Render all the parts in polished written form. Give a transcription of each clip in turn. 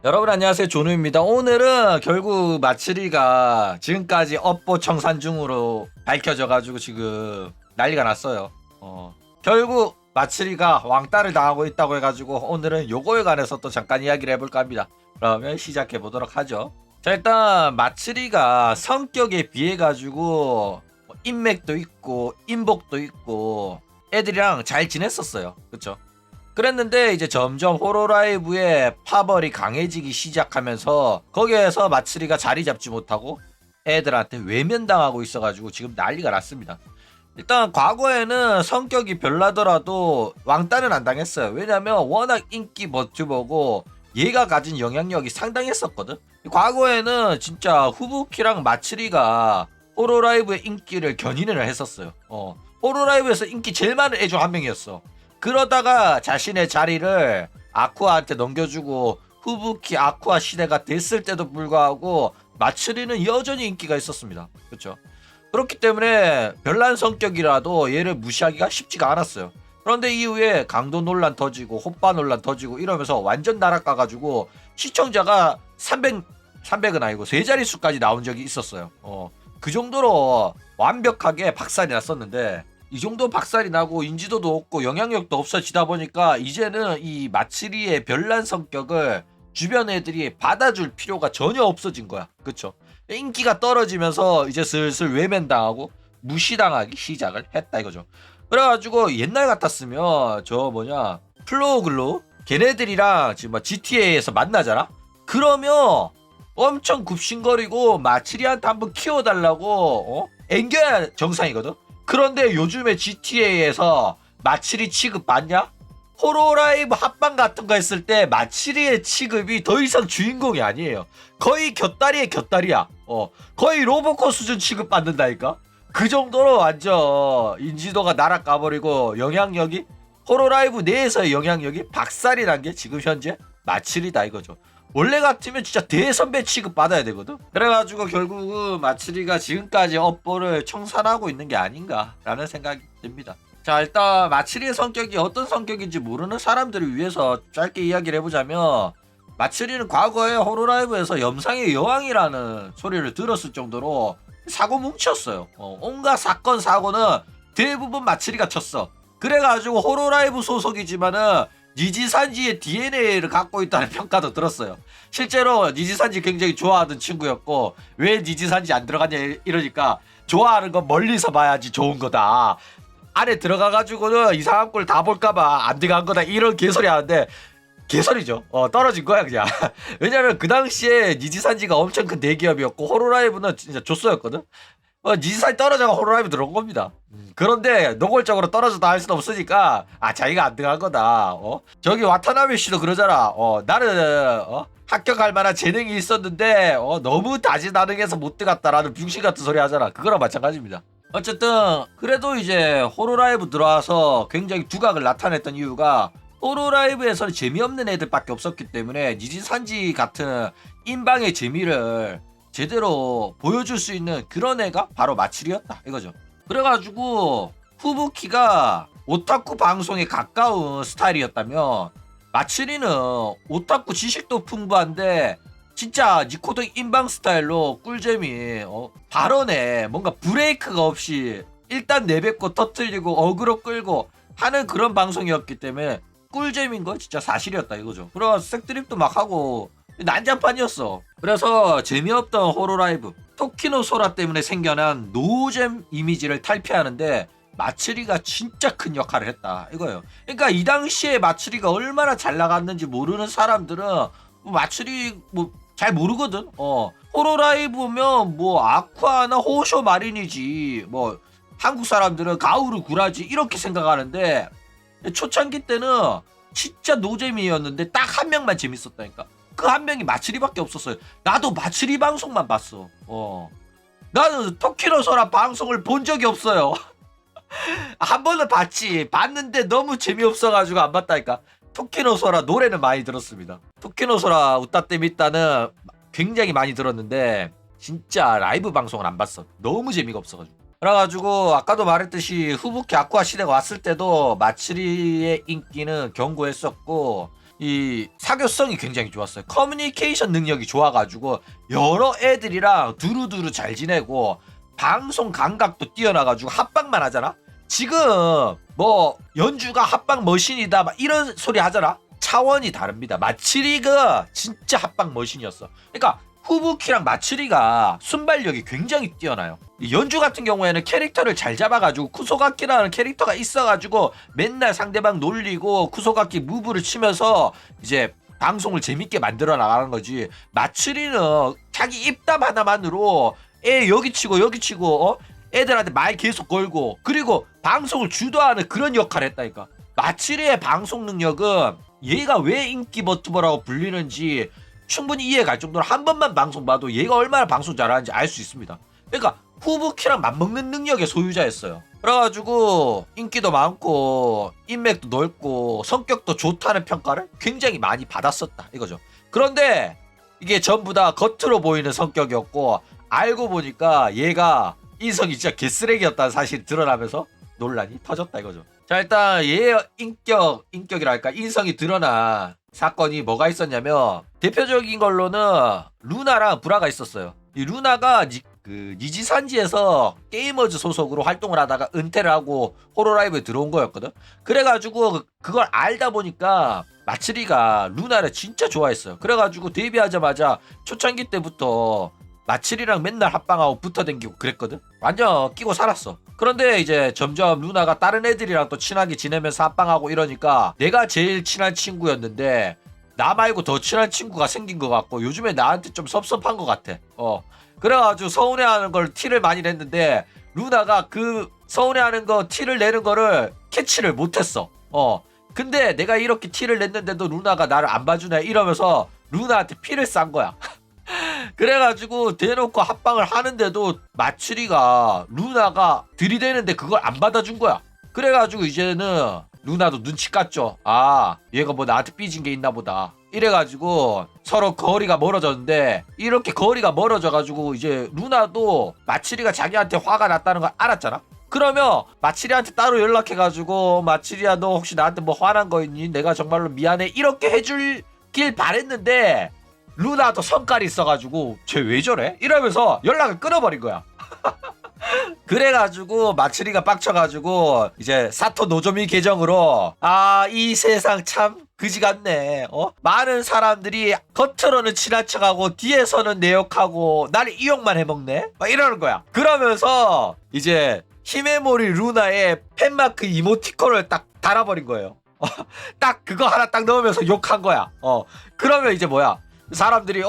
여러분 안녕하세요, 조누입니다. 오늘은 결국 마츠리가 지금까지 업보 청산 중으로 밝혀져가지고 지금 난리가 났어요. 결국 마츠리가 왕따를 당하고 있다고 해가지고 오늘은 요거에 관해서 또 잠깐 이야기를 해볼까 합니다. 그러면 시작해 보도록 하죠. 자, 일단 마츠리가 성격에 비해가지고 인맥도 있고 인복도 있고 애들이랑 잘 지냈었어요. 그쵸? 그랬는데 이제 점점 호로라이브의 파벌이 강해지기 시작하면서 거기에서 마츠리가 자리 잡지 못하고 애들한테 외면당하고 있어가지고 지금 난리가 났습니다. 일단 과거에는 성격이 별나더라도 왕따는 안 당했어요. 왜냐면 워낙 인기 버튜버고 얘가 가진 영향력이 상당했었거든. 과거에는 진짜 후부키랑 마츠리가 호로라이브의 인기를 견인을 했었어요. 호로라이브에서 인기 제일 많은 애 중 한 명이었어. 그러다가 자신의 자리를 아쿠아한테 넘겨주고 후부키 아쿠아 시대가 됐을 때도 불구하고 마츠리는 여전히 인기가 있었습니다. 그렇죠? 그렇기 때문에 별난 성격이라도 얘를 무시하기가 쉽지가 않았어요. 그런데 이후에 강도 논란 터지고 호빠 논란 터지고 이러면서 완전 날아가가지고 시청자가 300은 아니고 세 자릿수까지 나온 적이 있었어요. 그 정도로 완벽하게 박살이 났었는데 이 정도 박살이 나고 인지도도 없고 영향력도 없어지다 보니까 이제는 이 마츠리의 별난 성격을 주변 애들이 받아줄 필요가 전혀 없어진 거야. 그쵸? 인기가 떨어지면서 이제 슬슬 외면당하고 무시당하기 시작을 했다 이거죠. 그래가지고 옛날 같았으면 플로우글로 걔네들이랑 지금 GTA에서 만나잖아? 그러면 엄청 굽신거리고 마츠리한테 한번 키워달라고 앵겨야 정상이거든? 그런데 요즘에 GTA에서 마츠리 취급 받냐? 호로라이브 합방 같은 거 했을 때 마츠리의 취급이 더 이상 주인공이 아니에요. 거의 곁다리의 곁다리야. 거의 로보코 수준 취급 받는다니까? 그 정도로 완전 인지도가 날아가버리고 영향력이 호로라이브 내에서의 영향력이 박살이 난 게 지금 현재 마츠리다 이거죠. 원래 같으면 진짜 대선배 취급 받아야 되거든. 그래가지고 결국은 마츠리가 지금까지 업보를 청산하고 있는 게 아닌가라는 생각이 듭니다. 자, 일단 마츠리의 성격이 어떤 성격인지 모르는 사람들을 위해서 짧게 이야기를 해보자면, 마츠리는 과거에 호로라이브에서 염상의 여왕이라는 소리를 들었을 정도로 사고 뭉쳤어요. 온갖 사건 사고는 대부분 마츠리가 쳤어. 그래가지고 호로라이브 소속이지만은 니지산지의 DNA를 갖고 있다는 평가도 들었어요. 실제로 니지산지 굉장히 좋아하던 친구였고, 왜 니지산지 안 들어갔냐 이러니까 좋아하는 건 멀리서 봐야지 좋은 거다. 안에 들어가가지고는 이상한 꼴 다 볼까봐 안 들어간 거다. 이런 개소리 하는데 개소리죠. 떨어진 거야 그냥. 왜냐면 그 당시에 니지산지가 엄청 큰 대기업이었고 호로라이브는 진짜 조소였거든. 니지산이 떨어져가 호로라이브 들어온 겁니다. 그런데 노골적으로 떨어져도 할 수는 없으니까 자기가 안 들어간 거다. 저기 와타나베 씨도 그러잖아. 나는 합격할 만한 재능이 있었는데 너무 다재다능해서 못 들어갔다라는 병신 같은 소리 하잖아. 그거랑 마찬가지입니다. 어쨌든 그래도 이제 호로라이브 들어와서 굉장히 두각을 나타냈던 이유가 호로라이브에서는 재미없는 애들밖에 없었기 때문에 니지산지 같은 인방의 재미를 제대로 보여줄 수 있는 그런 애가 바로 마츠리였다 이거죠. 그래가지고 후부키가 오타쿠 방송에 가까운 스타일이었다면 마츠리는 오타쿠 지식도 풍부한데 진짜 니코동 인방 스타일로 꿀잼이 발언에 뭔가 브레이크가 없이 일단 내뱉고 터뜨리고 어그로 끌고 하는 그런 방송이었기 때문에 꿀잼인 건 진짜 사실이었다 이거죠. 그래서 색드립도 막 하고 난장판이었어. 그래서 재미없던 호로라이브 토키노 소라 때문에 생겨난 노잼 이미지를 탈피하는데 마츠리가 진짜 큰 역할을 했다 이거예요. 그러니까 이 당시에 마츠리가 얼마나 잘 나갔는지 모르는 사람들은 마츠리 잘 모르거든. 호로라이브면 아쿠아나 호쇼 마린이지 한국 사람들은 가우르 구라지 이렇게 생각하는데 초창기 때는 진짜 노잼이었는데 딱 한 명만 재밌었다니까. 그 한 명이 마츠리밖에 없었어요. 나도 마츠리 방송만 봤어. 나는 토키노소라 방송을 본 적이 없어요. 한 번은 봤는데 너무 재미없어가지고 안 봤다니까. 토키노소라 노래는 많이 들었습니다. 토키노소라 우따떼 미따는 굉장히 많이 들었는데 진짜 라이브 방송을 안 봤어. 너무 재미가 없어가지고. 그래가지고 아까도 말했듯이 후부키 아쿠아 시대가 왔을 때도 마츠리의 인기는 견고했었고 이 사교성이 굉장히 좋았어요. 커뮤니케이션 능력이 좋아가지고 여러 애들이랑 두루두루 잘 지내고 방송 감각도 뛰어나가지고 합방만 하잖아. 지금 뭐 연주가 합방 머신이다 막 이런 소리 하잖아. 차원이 다릅니다. 마츠리가 진짜 합방 머신이었어. 그러니까 후부키랑 마츠리가 순발력이 굉장히 뛰어나요. 연주 같은 경우에는 캐릭터를 잘 잡아가지고 쿠소가키라는 캐릭터가 있어가지고 맨날 상대방 놀리고 쿠소가키 무브를 치면서 이제 방송을 재밌게 만들어 나가는 거지. 마츠리는 자기 입담 하나만으로 애 여기 치고 여기 치고 애들한테 말 계속 걸고 그리고 방송을 주도하는 그런 역할을 했다니까. 마츠리의 방송 능력은 얘가 왜 인기 버튜버라고 불리는지 충분히 이해갈 정도로 한 번만 방송 봐도 얘가 얼마나 방송 잘하는지 알 수 있습니다. 그러니까 후부키랑 맞먹는 능력의 소유자였어요. 그래가지고 인기도 많고 인맥도 넓고 성격도 좋다는 평가를 굉장히 많이 받았었다 이거죠. 그런데 이게 전부 다 겉으로 보이는 성격이었고 알고 보니까 얘가 인성이 진짜 개쓰레기였다는 사실이 드러나면서 논란이 터졌다 이거죠. 자, 일단 얘의 인격이랄까 인성이 드러난 사건이 뭐가 있었냐면 대표적인 걸로는 루나랑 브라가 있었어요. 이 루나가 니지산지에서 게이머즈 소속으로 활동을 하다가 은퇴를 하고 호로라이브에 들어온 거였거든. 그래가지고 그걸 알다 보니까 마츠리가 루나를 진짜 좋아했어요. 그래가지고 데뷔하자마자 초창기 때부터 마츠리랑 맨날 합방하고 붙어댕기고 그랬거든. 완전 끼고 살았어. 그런데 이제 점점 루나가 다른 애들이랑 또 친하게 지내면서 합방하고 이러니까 내가 제일 친한 친구였는데 나 말고 더 친한 친구가 생긴 것 같고 요즘에 나한테 좀 섭섭한 것 같아. 그래가지고 서운해하는 걸 티를 많이 냈는데 루나가 그 서운해하는 거 티를 내는 거를 캐치를 못했어. 근데 내가 이렇게 티를 냈는데도 루나가 나를 안 봐주네 이러면서 루나한테 피를 싼 거야. 그래가지고 대놓고 합방을 하는데도 마츠리가 루나가 들이대는데 그걸 안 받아준 거야. 그래가지고 이제는 루나도 눈치 깠죠. 아, 얘가 뭐 나한테 삐진 게 있나 보다. 이래가지고 서로 거리가 멀어졌는데 이렇게 거리가 멀어져가지고 이제 루나도 마츠리가 자기한테 화가 났다는 걸 알았잖아. 그러면 마츠리한테 따로 연락해가지고 마츠리야 너 혹시 나한테 뭐 화난 거 있니? 내가 정말로 미안해 이렇게 해줄길 바랬는데 루나도 성깔이 있어가지고 쟤 왜 저래? 이러면서 연락을 끊어버린 거야. 그래가지고 마츠리가 빡쳐가지고 이제 사토 노조미 계정으로 아, 이 세상 참 그지 같네. 많은 사람들이 겉으로는 친한 척하고 뒤에서는 내 욕하고 나를 이용만 해먹네? 막 이러는 거야. 그러면서 이제 히메모리 루나의 팬마크 이모티콘을 딱 달아버린 거예요. 딱 그거 하나 딱 넣으면서 욕한 거야. 그러면 이제 뭐야? 사람들이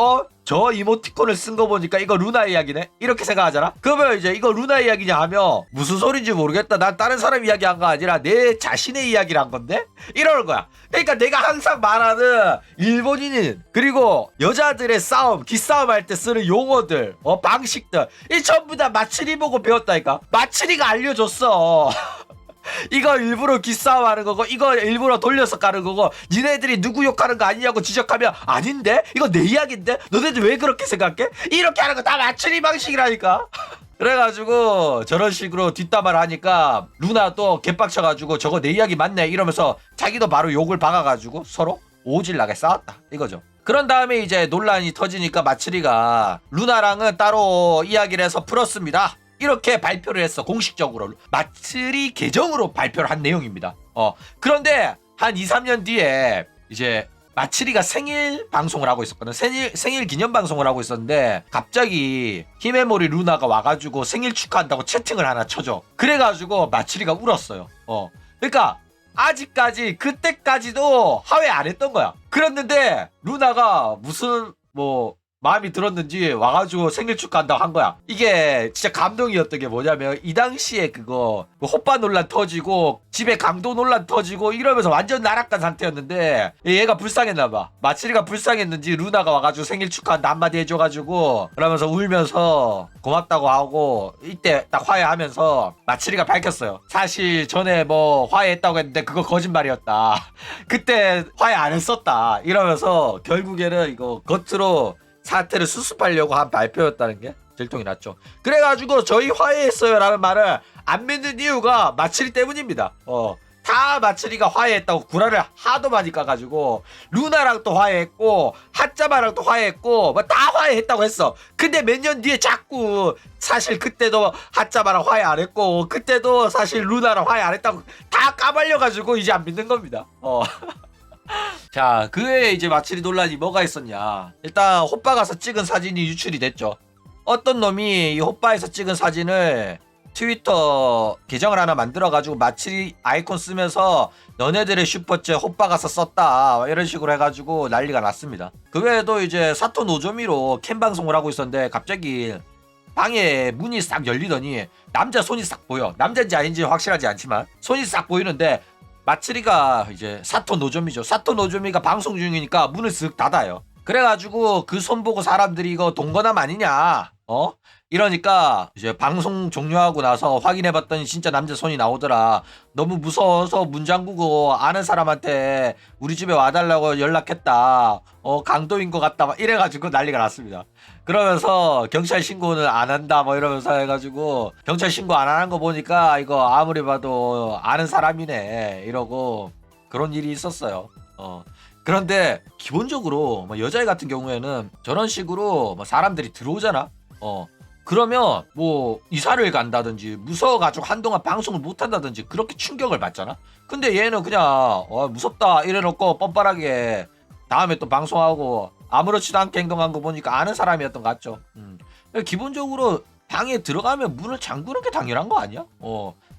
저 이모티콘을 쓴 거 보니까 이거 루나 이야기네? 이렇게 생각하잖아? 그러면 이제 이거 루나 이야기냐 하면 무슨 소린지 모르겠다. 난 다른 사람 이야기한 거 아니라 내 자신의 이야기를 한 건데? 이러는 거야. 그러니까 내가 항상 말하는 일본인인 그리고 여자들의 싸움, 기싸움 할 때 쓰는 용어들, 방식들 이 전부 다 마츠리 보고 배웠다니까. 마츠리가 알려줬어. 이거 일부러 기싸움 하는 거고 이거 일부러 돌려서 까는 거고 니네들이 누구 욕하는 거 아니냐고 지적하면 아닌데? 이거 내 이야기인데? 너네들 왜 그렇게 생각해? 이렇게 하는 거 다 마츠리 방식이라니까. 그래가지고 저런 식으로 뒷담화를 하니까 루나도 개빡쳐가지고 저거 내 이야기 맞네 이러면서 자기도 바로 욕을 박아가지고 서로 오질나게 싸웠다 이거죠. 그런 다음에 이제 논란이 터지니까 마츠리가 루나랑은 따로 이야기를 해서 풀었습니다 이렇게 발표를 했어. 공식적으로 마츠리 계정으로 발표를 한 내용입니다. 그런데 한 2, 3년 뒤에 이제 마츠리가 생일 방송을 하고 있었거든. 생일 기념 방송을 하고 있었는데 갑자기 히메모리 루나가 와가지고 생일 축하한다고 채팅을 하나 쳐줘. 그래가지고 마츠리가 울었어요. 그러니까 아직까지 그때까지도 하회 안 했던 거야. 그랬는데 루나가 무슨 뭐 마음이 들었는지 와가지고 생일 축하한다고 한 거야. 이게 진짜 감동이었던 게 뭐냐면 이 당시에 그거 호빠 논란 터지고 집에 강도 논란 터지고 이러면서 완전 나락간 상태였는데 얘가 불쌍했나봐. 마츠리가 불쌍했는지 루나가 와가지고 생일 축하한다 한마디 해줘가지고 그러면서 울면서 고맙다고 하고 이때 딱 화해하면서 마츠리가 밝혔어요. 사실 전에 뭐 화해했다고 했는데 그거 거짓말이었다. 그때 화해 안 했었다. 이러면서 결국에는 이거 겉으로 사태를 수습하려고 한 발표였다는 게 들통이 났죠. 그래가지고 저희 화해했어요 라는 말을 안 믿는 이유가 마츠리 때문입니다. 다 마츠리가 화해했다고 구라를 하도 많이 까가지고 루나랑 또 화해했고 핫자마랑 또 화해했고 뭐 다 화해했다고 했어. 근데 몇 년 뒤에 자꾸 사실 그때도 핫자마랑 화해 안 했고 그때도 사실 루나랑 화해 안 했다고 다 까발려가지고 이제 안 믿는 겁니다. 자, 그 외에 이제 마츠리 논란이 뭐가 있었냐. 일단 호빠 가서 찍은 사진이 유출이 됐죠. 어떤 놈이 이 호빠에서 찍은 사진을 트위터 계정을 하나 만들어가지고 마츠리 아이콘 쓰면서 너네들의 슈퍼챗 호빠 가서 썼다 이런 식으로 해가지고 난리가 났습니다. 그 외에도 이제 사토 노조미로 캠 방송을 하고 있었는데 갑자기 방에 문이 싹 열리더니 남자 손이 싹 보여. 남자인지 아닌지 확실하지 않지만 손이 싹 보이는데 마츠리가 이제 사토 노조미죠. 사토 노조미가 방송 중이니까 문을 쓱 닫아요. 그래가지고 그 손 보고 사람들이 이거 동거남 아니냐 이러니까 이제 방송 종료하고 나서 확인해봤더니 진짜 남자 손이 나오더라. 너무 무서워서 문 잠그고 아는 사람한테 우리 집에 와달라고 연락했다. 강도인 것 같다. 막 이래가지고 난리가 났습니다. 그러면서 경찰 신고는 안 한다 뭐 이러면서 해가지고 경찰 신고 안 하는 거 보니까 이거 아무리 봐도 아는 사람이네 이러고 그런 일이 있었어요. 그런데 기본적으로 뭐 여자애 같은 경우에는 저런 식으로 뭐 사람들이 들어오잖아. 그러면 뭐 이사를 간다든지 무서워가지고 한동안 방송을 못 한다든지 그렇게 충격을 받잖아. 근데 얘는 그냥 무섭다 이래놓고 뻔뻔하게 다음에 또 방송하고 아무렇지도 않게 행동한 거 보니까 아는 사람이었던 것 같죠. 기본적으로 방에 들어가면 문을 잠그는 게 당연한 거 아니야?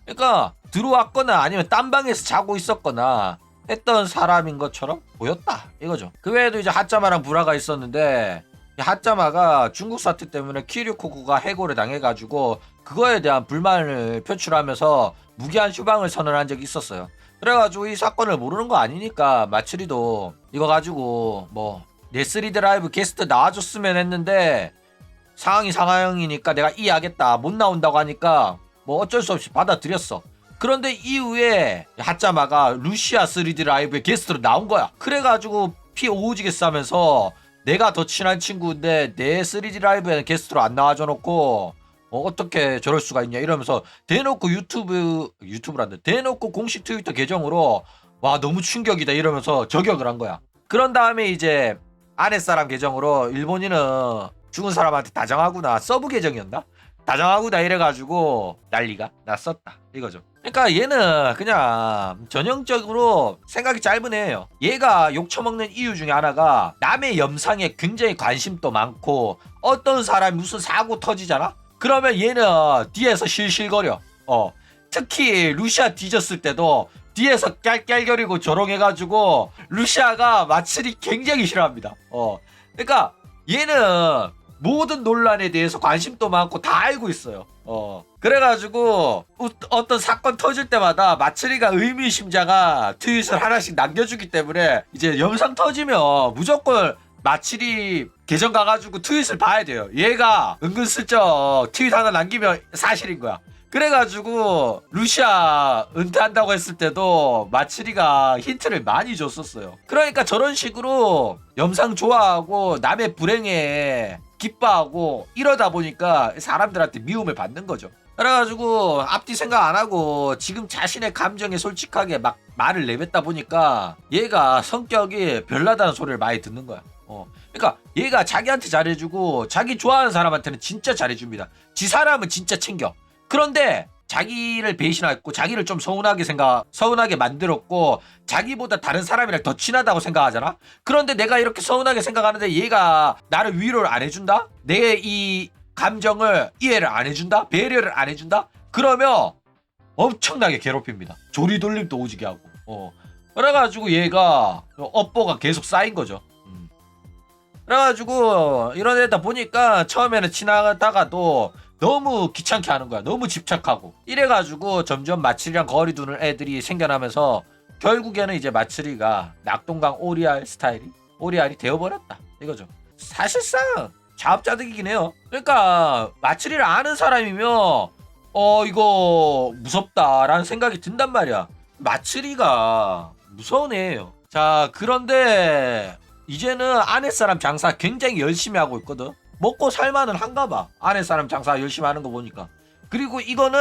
그러니까 들어왔거나 아니면 딴 방에서 자고 있었거나 했던 사람인 것처럼 보였다 이거죠. 그 외에도 이제 핫자마랑 불화가 있었는데 핫자마가 중국 사태 때문에 키류코쿠가 해고를 당해가지고 그거에 대한 불만을 표출하면서 무기한 휴방을 선언한 적이 있었어요. 그래가지고 이 사건을 모르는 거 아니니까 마츠리도 이거 가지고 뭐 넷3 라이브 게스트 나와줬으면 했는데 상황이 상황이니까 내가 이해하겠다 못 나온다고 하니까 뭐 어쩔 수 없이 받아들였어. 그런데 이후에 핫자마가 루시아 3D 라이브에 게스트로 나온 거야. 그래가지고 피 오지게 싸면서 내가 더 친한 친구인데 내 3D 라이브에는 게스트로 안 나와줘 놓고 어떻게 저럴 수가 있냐 이러면서 대놓고 유튜브란다 대놓고 공식 트위터 계정으로 와 너무 충격이다 이러면서 저격을 한 거야. 그런 다음에 이제 아랫사람 계정으로 일본인은 죽은 사람한테 다정하구나 서브 계정이었나? 다정하구나 이래가지고 난리가 났었다 이거죠. 그러니까 얘는 그냥 전형적으로 생각이 짧은 애예요. 얘가 욕 처먹는 이유 중에 하나가 남의 영상에 굉장히 관심도 많고 어떤 사람이 무슨 사고 터지잖아? 그러면 얘는 뒤에서 실실거려. 특히 루시아 뒤졌을 때도 뒤에서 깔깔거리고 조롱해가지고 루시아가 마츠리 굉장히 싫어합니다. 그러니까 얘는 모든 논란에 대해서 관심도 많고 다 알고 있어요. 그래가지고 어떤 사건 터질 때마다 마츠리가 의미심장한 트윗을 하나씩 남겨주기 때문에 이제 영상 터지면 무조건 마츠리 계정 가가지고 트윗을 봐야 돼요. 얘가 은근슬쩍 트윗 하나 남기면 사실인 거야. 그래가지고 루시아 은퇴한다고 했을 때도 마츠리가 힌트를 많이 줬었어요. 그러니까 저런 식으로 영상 좋아하고 남의 불행에 기뻐하고 이러다 보니까 사람들한테 미움을 받는 거죠. 그래가지고 앞뒤 생각 안 하고 지금 자신의 감정에 솔직하게 막 말을 내뱉다 보니까 얘가 성격이 별나다는 소리를 많이 듣는 거야. 그러니까 얘가 자기한테 잘해주고 자기 좋아하는 사람한테는 진짜 잘해줍니다. 지 사람은 진짜 챙겨. 그런데 자기를 배신했고 자기를 좀 서운하게 만들었고 자기보다 다른 사람이랑 더 친하다고 생각하잖아. 그런데 내가 이렇게 서운하게 생각하는데 얘가 나를 위로를 안 해준다? 내 이 감정을 이해를 안 해준다? 배려를 안 해준다? 그러면 엄청나게 괴롭힙니다. 조리돌림도 오지게 하고. 그래가지고 얘가 업보가 계속 쌓인 거죠. 그래가지고 이런 애다 보니까 처음에는 지나가다가도 너무 귀찮게 하는 거야. 너무 집착하고 이래가지고 점점 마츠리랑 거리 두는 애들이 생겨나면서 결국에는 이제 마츠리가 낙동강 오리알이 되어버렸다 이거죠. 사실상 자업자득이긴 해요. 그러니까 마츠리를 아는 사람이면 이거 무섭다라는 생각이 든단 말이야. 마츠리가 무서운 애예요. 자, 그런데 이제는 아랫사람 장사 굉장히 열심히 하고 있거든. 먹고 살만은 한가 봐. 아랫사람 장사 열심히 하는 거 보니까. 그리고 이거는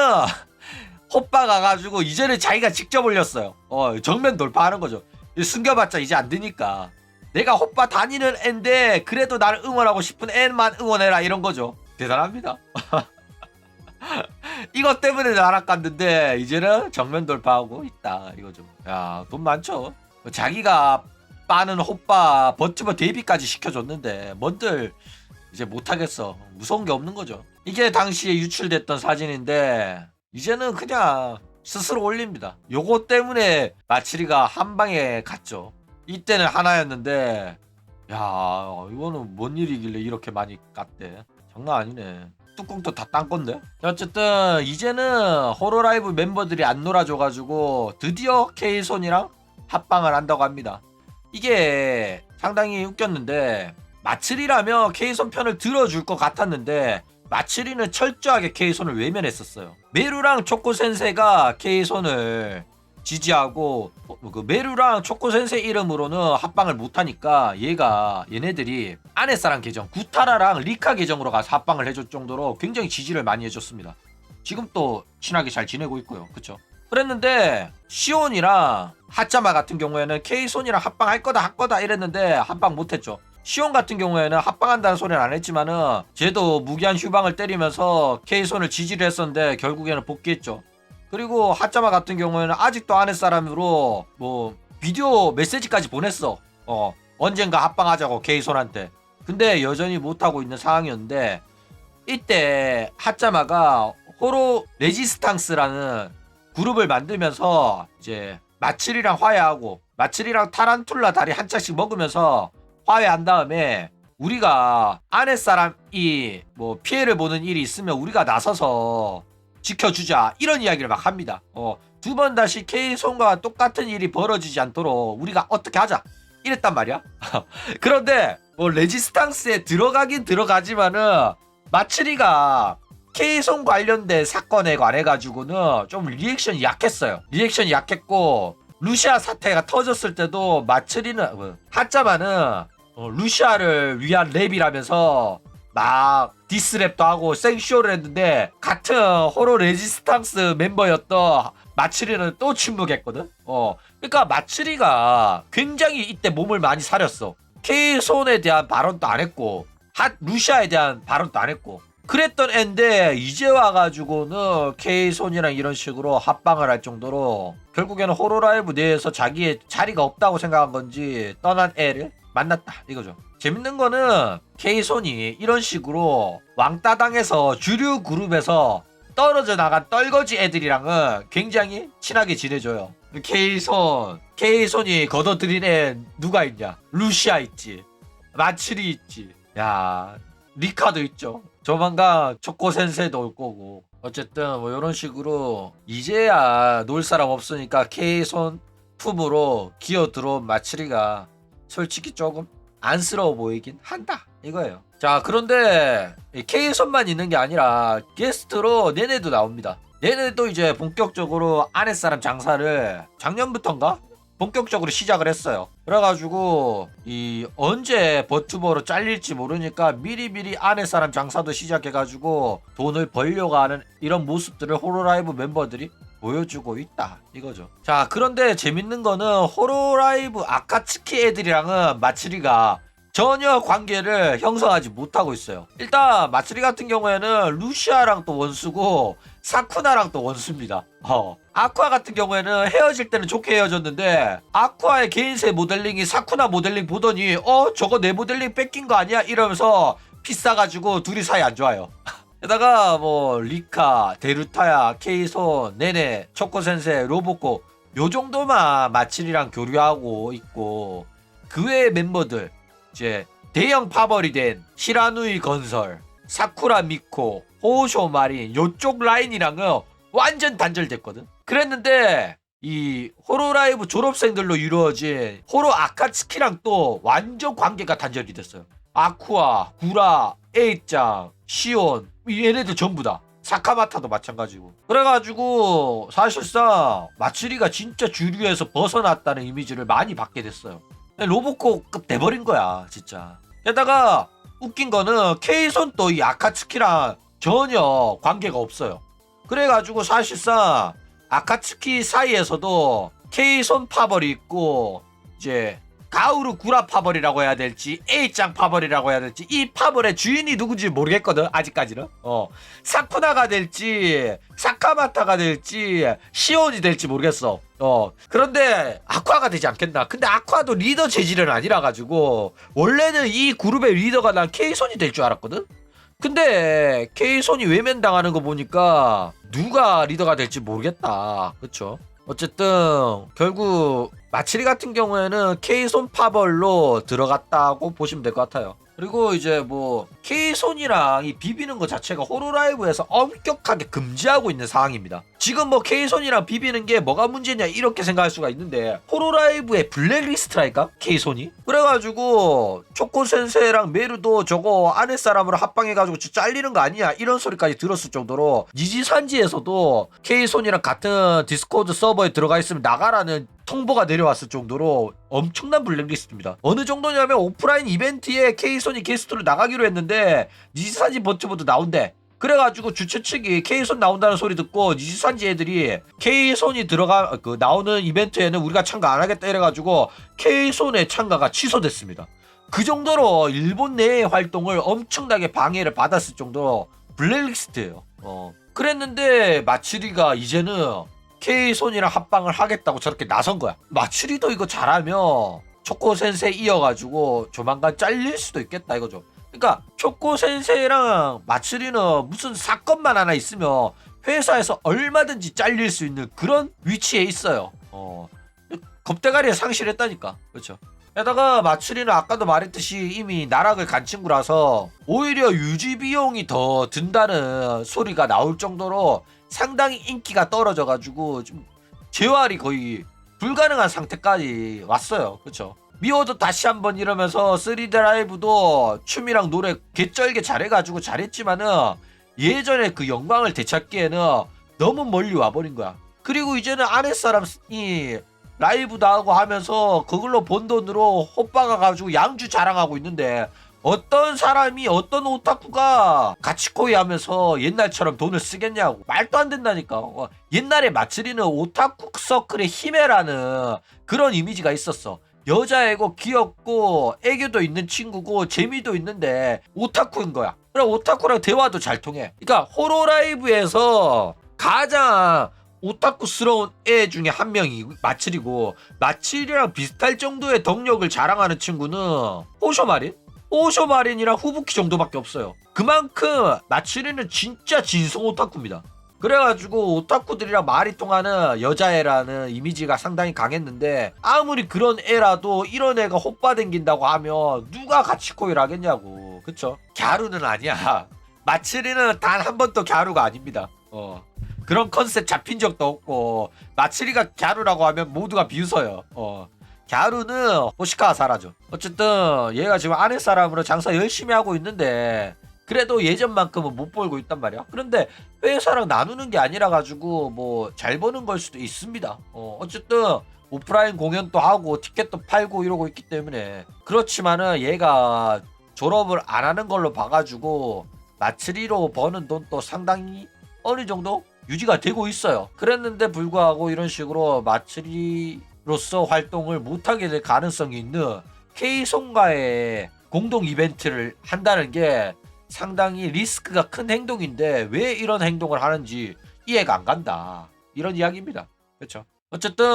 호빠 가가지고 이제는 자기가 직접 올렸어요. 정면 돌파하는 거죠. 숨겨봤자 이제 안 되니까. 내가 호빠 다니는 앤데 그래도 나를 응원하고 싶은 앤만 응원해라 이런 거죠. 대단합니다. 이것 때문에 나락갔는데 이제는 정면 돌파하고 있다 이거죠. 야, 돈 많죠. 자기가 빠는 호빠 버티버 데뷔까지 시켜줬는데 뭔들 이제 못하겠어. 무서운 게 없는 거죠. 이게 당시에 유출됐던 사진인데 이제는 그냥 스스로 올립니다. 요거 때문에 마치리가 한 방에 갔죠. 이때는 하나였는데 야, 이거는 뭔 일이길래 이렇게 많이 깠대. 장난 아니네. 뚜껑도 다 딴 건데. 어쨌든 이제는 호로라이브 멤버들이 안 놀아줘가지고 드디어 K손이랑 합방을 한다고 합니다. 이게 상당히 웃겼는데 마츠리라며 K손 편을 들어줄 것 같았는데 마츠리는 철저하게 K손을 외면했었어요. 메루랑 초코센세가 K손을 지지하고 그 메루랑 초코센세 이름으로는 합방을 못하니까 얘네들이 아내사랑 계정 구타라랑 리카 계정으로 가서 합방을 해줄 정도로 굉장히 지지를 많이 해줬습니다. 지금 또 친하게 잘 지내고 있고요. 그쵸? 그랬는데 시온이랑 하짜마 같은 경우에는 K손이랑 합방할 거다 이랬는데 합방 못했죠. 시온 같은 경우에는 합방한다는 소리는 안 했지만은 쟤도 무기한 휴방을 때리면서 K손을 지지를 했었는데 결국에는 복귀했죠. 그리고 하짜마 같은 경우에는 아직도 아내 사람으로 뭐 비디오 메시지까지 보냈어. 언젠가 합방하자고 K손한테. 근데 여전히 못하고 있는 상황이었는데 이때 하짜마가 호로 레지스탕스라는 그룹을 만들면서 이제 마츠리랑 화해하고 마츠리랑 타란툴라 다리 한 짝씩 먹으면서 화해한 다음에 우리가 아내 사람이 뭐 피해를 보는 일이 있으면 우리가 나서서 지켜주자 이런 이야기를 막 합니다. 두 번 다시 K손과 똑같은 일이 벌어지지 않도록 우리가 어떻게 하자 이랬단 말이야. 그런데 뭐 레지스탕스에 들어가긴 들어가지만은 마츠리가 K손 관련된 사건에 관해 가지고는 좀 리액션이 약했어요. 리액션이 약했고 루시아 사태가 터졌을 때도 마츠리는 하짜마는 루시아를 위한 랩이라면서 막 디스랩도 하고 생쇼를 했는데 같은 호로 레지스탕스 멤버였던 마츠리는 또 침묵했거든. 그러니까 마츠리가 굉장히 이때 몸을 많이 사렸어. K손에 대한 발언도 안 했고 루시아에 대한 발언도 안 했고 그랬던 앤데 이제 와가지고는 K손이랑 이런 식으로 합방을 할 정도로 결국에는 호로라이브 내에서 자기의 자리가 없다고 생각한 건지 떠난 애를 만났다 이거죠. 재밌는 거는 K손이 이런 식으로 왕따당해서 주류 그룹에서 떨어져 나간 떨거지 애들이랑은 굉장히 친하게 지내줘요. K손이 걷어들인 애 누가 있냐? 루시아 있지, 마츠리 있지, 야 리카도 있죠. 조만간 초코센세도 올 거고. 어쨌든 뭐 이런 식으로 이제야 놀 사람 없으니까 K손 품으로 기어 들어온 마츠리가 솔직히 조금 안쓰러워 보이긴 한다 이거예요. 자, 그런데 K손만 있는 게 아니라 게스트로 네네도 나옵니다. 네네도 이제 본격적으로 아내사람 장사를 작년부터인가 본격적으로 시작을 했어요. 그래가지고 이 언제 버튜버로 잘릴지 모르니까 미리미리 아내사람 장사도 시작해가지고 돈을 벌려고 하는 이런 모습들을 호로라이브 멤버들이 보여주고 있다 이거죠. 자, 그런데 재밌는 거는 호로라이브 아카츠키 애들이랑은 마츠리가 전혀 관계를 형성하지 못하고 있어요. 일단 마츠리 같은 경우에는 루시아랑 또 원수고 사쿠나랑 또 원수입니다. 아쿠아 같은 경우에는 헤어질 때는 좋게 헤어졌는데 아쿠아의 개인세 모델링이 사쿠나 모델링 보더니 저거 내 모델링 뺏긴 거 아니야? 이러면서 비싸가지고 둘이 사이 안 좋아요. 게다가 뭐 리카, 데루타야, K손, 네네, 초코센세, 로보코 요 정도만 마츠리랑 교류하고 있고 그 외의 멤버들 이제 대형 파벌이 된 시라누이 건설, 사쿠라 미코, 호쇼 마린 요쪽 라인이랑은 완전 단절됐거든. 그랬는데 이 호로라이브 졸업생들로 이루어진 호로 아카츠키랑 또 완전 관계가 단절이 됐어요. 아쿠아, 구라, 에이짱, 시온 얘네들 전부 다. 사카마타도 마찬가지고. 그래가지고 사실상 마츠리가 진짜 주류에서 벗어났다는 이미지를 많이 받게 됐어요. 로보코급 돼버린 거야 진짜. 게다가 웃긴 거는 K손 또 이 아카츠키랑 전혀 관계가 없어요. 그래가지고 사실상 아카츠키 사이에서도 K손 파벌이 있고 이제 가우르 구라 파벌이라고 해야 될지 A짱 파벌이라고 해야 될지 이 파벌의 주인이 누군지 모르겠거든 아직까지는. 사쿠나가 될지 사카마타가 될지 시온이 될지 모르겠어. 그런데 아쿠아가 되지 않겠나. 근데 아쿠아도 리더 재질은 아니라 가지고 원래는 이 그룹의 리더가 난 K손이 될 줄 알았거든. 근데 K손이 외면당하는 거 보니까 누가 리더가 될지 모르겠다. 그쵸? 어쨌든 결국 마치리 같은 경우에는 K손 파벌로 들어갔다고 보시면 될 것 같아요. 그리고 이제 뭐 K손이랑 이 비비는 것 자체가 호로라이브에서 엄격하게 금지하고 있는 상황입니다. 지금 뭐 K손이랑 비비는 게 뭐가 문제냐 이렇게 생각할 수가 있는데 호로라이브의 블랙리스트랄까? K손이? 그래가지고 초코센세랑 메루도 저거 아내 사람으로 합방해가지고 잘리는 거 아니냐 이런 소리까지 들었을 정도로 니지산지에서도 K손이랑 같은 디스코드 서버에 들어가 있으면 나가라는 통보가 내려왔을 정도로 엄청난 블랙리스트입니다. 어느 정도냐면 오프라인 이벤트에 K손이 게스트로 나가기로 했는데 니지산지 버티보드 나온대. 그래가지고 주최 측이 K손 나온다는 소리 듣고 니지산지 애들이 K손이 나오는 이벤트에는 우리가 참가 안 하겠다 이래가지고 K손의 참가가 취소됐습니다. 그 정도로 일본 내의 활동을 엄청나게 방해를 받았을 정도로 블랙리스트예요. 그랬는데 마츠리가 이제는 K손이랑 합방을 하겠다고 저렇게 나선 거야. 마츠리도 이거 잘하면 초코센세 이어가지고 조만간 잘릴 수도 있겠다 이거죠. 그러니까 초코센세랑 마츠리는 무슨 사건만 하나 있으면 회사에서 얼마든지 잘릴 수 있는 그런 위치에 있어요. 겁대가리에 상실했다니까. 그렇죠. 게다가 마츠리는 아까도 말했듯이 이미 나락을 간 친구라서 오히려 유지 비용이 더 든다는 소리가 나올 정도로 상당히 인기가 떨어져가지고 좀 재활이 거의 불가능한 상태까지 왔어요. 그쵸? 미워도 다시 한번 이러면서 3D 라이브도 춤이랑 노래 개쩔게 잘해가지고 잘했지만은 예전에 그 영광을 되찾기에는 너무 멀리 와버린 거야. 그리고 이제는 아랫사람이 라이브도 하고 하면서 그걸로 번 돈으로 호빠가 가지고 양주 자랑하고 있는데 어떤 사람이 어떤 오타쿠가 가치코이 하면서 옛날처럼 돈을 쓰겠냐고. 말도 안 된다니까. 옛날에 마츠리는 오타쿠 서클의 힘해라는 그런 이미지가 있었어. 여자애고 귀엽고 애교도 있는 친구고 재미도 있는데 오타쿠인 거야. 그래 오타쿠랑 대화도 잘 통해. 그러니까 호로라이브에서 가장 오타쿠스러운 애 중에 한 명이 마츠리고 마츠리랑 비슷할 정도의 덕력을 자랑하는 친구는 호쇼마린이랑 후부키 정도밖에 없어요. 그만큼 마츠리는 진짜 진성 오타쿠입니다. 그래가지고 오타쿠들이랑 말이 통하는 여자애라는 이미지가 상당히 강했는데 아무리 그런 애라도 이런 애가 호빠 댕긴다고 하면 누가 가치코이를 하겠냐고. 그쵸? 갸루는 아니야. 마츠리는 단 한 번도 갸루가 아닙니다. 그런 컨셉 잡힌 적도 없고 마츠리가 갸루라고 하면 모두가 비웃어요. 갸루는 호시카와 사라져. 어쨌든 얘가 지금 아내 사람으로 장사 열심히 하고 있는데 그래도 예전만큼은 못 벌고 있단 말이야. 그런데 회사랑 나누는 게 아니라 가지고 뭐 잘 버는 걸 수도 있습니다. 어쨌든 오프라인 공연도 하고 티켓도 팔고 이러고 있기 때문에. 그렇지만은 얘가 졸업을 안 하는 걸로 봐가지고 마츠리로 버는 돈도 상당히 어느 정도 유지가 되고 있어요. 그랬는데 불구하고 이런 식으로 마츠리로서 활동을 못하게 될 가능성이 있는 K손과의 공동 이벤트를 한다는 게 상당히 리스크가 큰 행동인데 왜 이런 행동을 하는지 이해가 안 간다. 이런 이야기입니다. 그렇죠. 어쨌든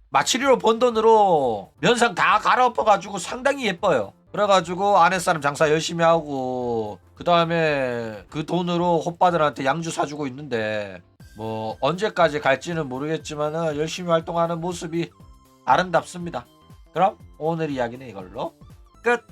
마츠리로 번 돈으로 면상 다 갈아엎어가지고 상당히 예뻐요. 그래가지고 아내 사람 장사 열심히 하고 그 다음에 그 돈으로 호빠들한테 양주 사주고 있는데 뭐 언제까지 갈지는 모르겠지만은 열심히 활동하는 모습이 아름답습니다. 그럼 오늘 이야기는 이걸로 끝.